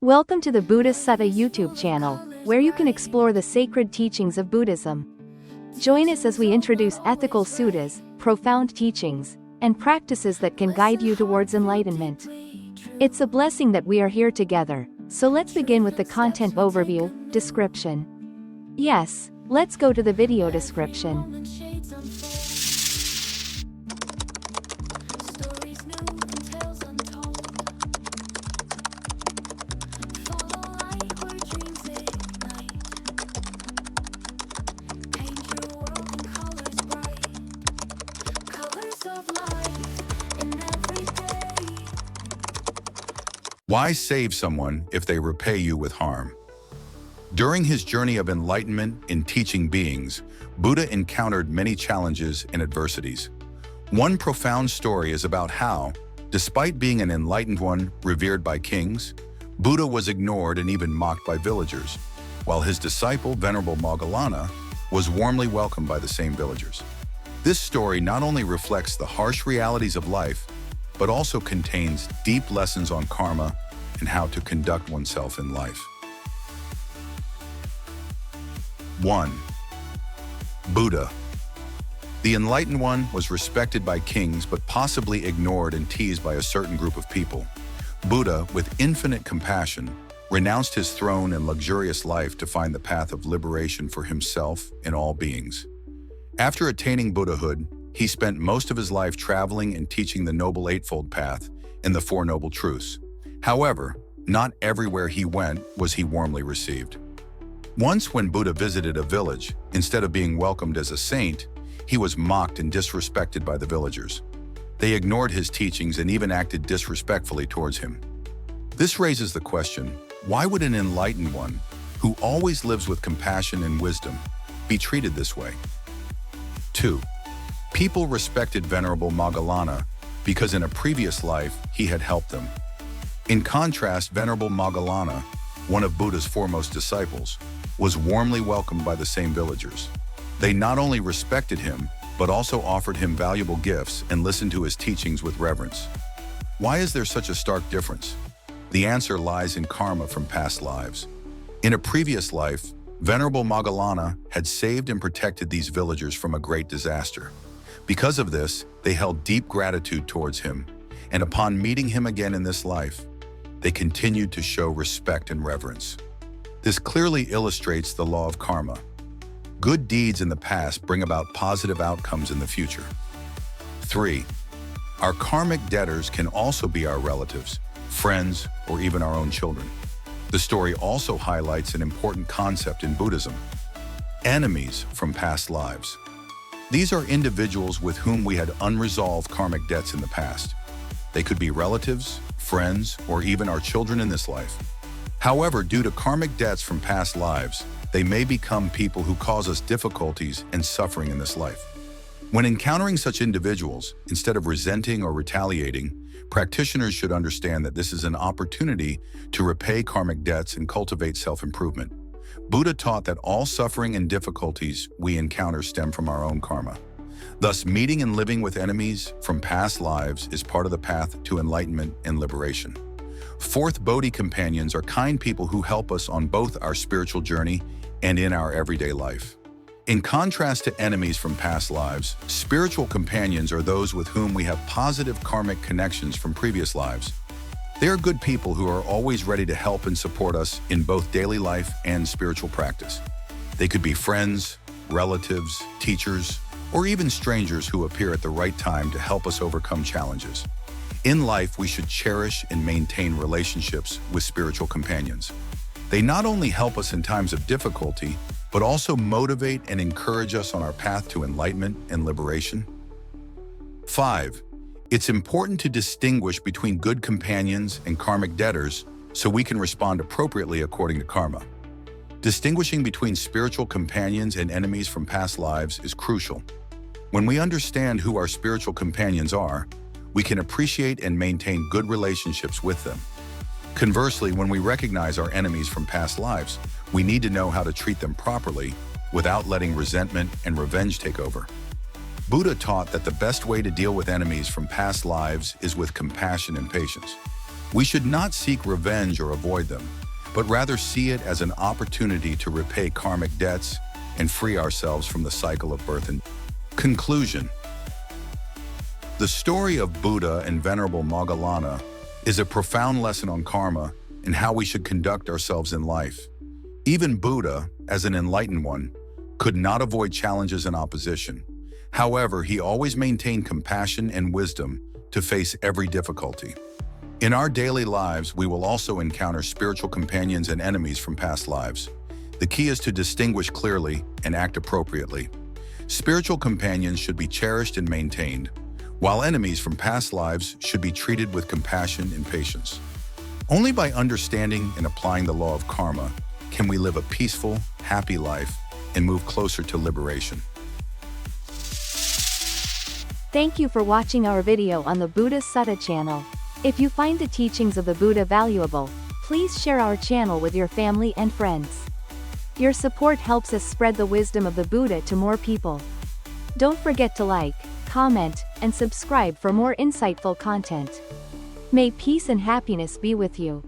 Welcome to the Buddha Sutta YouTube channel, where you can explore the sacred teachings of Buddhism. Join us as we introduce ethical suttas, profound teachings, and practices that can guide you towards enlightenment. It's a blessing that we are here together, so let's begin with the content overview, description. Yes, let's go to the video description. Why save someone if they repay you with harm? During his journey of enlightenment in teaching beings, Buddha encountered many challenges and adversities. One profound story is about how, despite being an enlightened one revered by kings, Buddha was ignored and even mocked by villagers, while his disciple, Venerable Moggallana, was warmly welcomed by the same villagers. This story not only reflects the harsh realities of life, but also contains deep lessons on karma and how to conduct oneself in life. 1. Buddha. The Enlightened One was respected by kings but possibly ignored and teased by a certain group of people. Buddha, with infinite compassion, renounced his throne and luxurious life to find the path of liberation for himself and all beings. After attaining Buddhahood, he spent most of his life traveling and teaching the Noble Eightfold Path and the Four Noble Truths. However, not everywhere he went was he warmly received. Once when Buddha visited a village, instead of being welcomed as a saint, he was mocked and disrespected by the villagers. They ignored his teachings and even acted disrespectfully towards him. This raises the question, why would an enlightened one, who always lives with compassion and wisdom, be treated this way? 2. People respected Venerable Moggallana because in a previous life he had helped them. In contrast, Venerable Moggallana, one of Buddha's foremost disciples, was warmly welcomed by the same villagers. They not only respected him, but also offered him valuable gifts and listened to his teachings with reverence. Why is there such a stark difference? The answer lies in karma from past lives. In a previous life, Venerable Moggallana had saved and protected these villagers from a great disaster. Because of this, they held deep gratitude towards him, and upon meeting him again in this life, they continued to show respect and reverence. This clearly illustrates the law of karma. Good deeds in the past bring about positive outcomes in the future. 3. Our karmic debtors can also be our relatives, friends, or even our own children. The story also highlights an important concept in Buddhism: enemies from past lives. These are individuals with whom we had unresolved karmic debts in the past. They could be relatives, friends, or even our children in this life. However, due to karmic debts from past lives, they may become people who cause us difficulties and suffering in this life. When encountering such individuals, instead of resenting or retaliating, practitioners should understand that this is an opportunity to repay karmic debts and cultivate self-improvement. Buddha taught that all suffering and difficulties we encounter stem from our own karma. Thus, meeting and living with enemies from past lives is part of the path to enlightenment and liberation. 4th, Bodhi companions are kind people who help us on both our spiritual journey and in our everyday life. In contrast to enemies from past lives, spiritual companions are those with whom we have positive karmic connections from previous lives. They are good people who are always ready to help and support us in both daily life and spiritual practice. They could be friends, relatives, teachers, or even strangers who appear at the right time to help us overcome challenges. In life, we should cherish and maintain relationships with spiritual companions. They not only help us in times of difficulty, but also motivate and encourage us on our path to enlightenment and liberation. 5. It's important to distinguish between good companions and karmic debtors so we can respond appropriately according to karma. Distinguishing between spiritual companions and enemies from past lives is crucial. When we understand who our spiritual companions are, we can appreciate and maintain good relationships with them. Conversely, when we recognize our enemies from past lives, we need to know how to treat them properly without letting resentment and revenge take over. Buddha taught that the best way to deal with enemies from past lives is with compassion and patience. We should not seek revenge or avoid them, but rather see it as an opportunity to repay karmic debts and free ourselves from the cycle of birth and conclusion. The story of Buddha and Venerable Moggallana is a profound lesson on karma and how we should conduct ourselves in life. Even Buddha, as an enlightened one, could not avoid challenges and opposition. However, he always maintained compassion and wisdom to face every difficulty. In our daily lives, we will also encounter spiritual companions and enemies from past lives. The key is to distinguish clearly and act appropriately. Spiritual companions should be cherished and maintained, while enemies from past lives should be treated with compassion and patience. Only by understanding and applying the law of karma can we live a peaceful, happy life and move closer to liberation. Thank you for watching our video on the Buddha Sutta channel. If you find the teachings of the Buddha valuable, please share our channel with your family and friends. Your support helps us spread the wisdom of the Buddha to more people. Don't forget to like, comment, and subscribe for more insightful content. May peace and happiness be with you.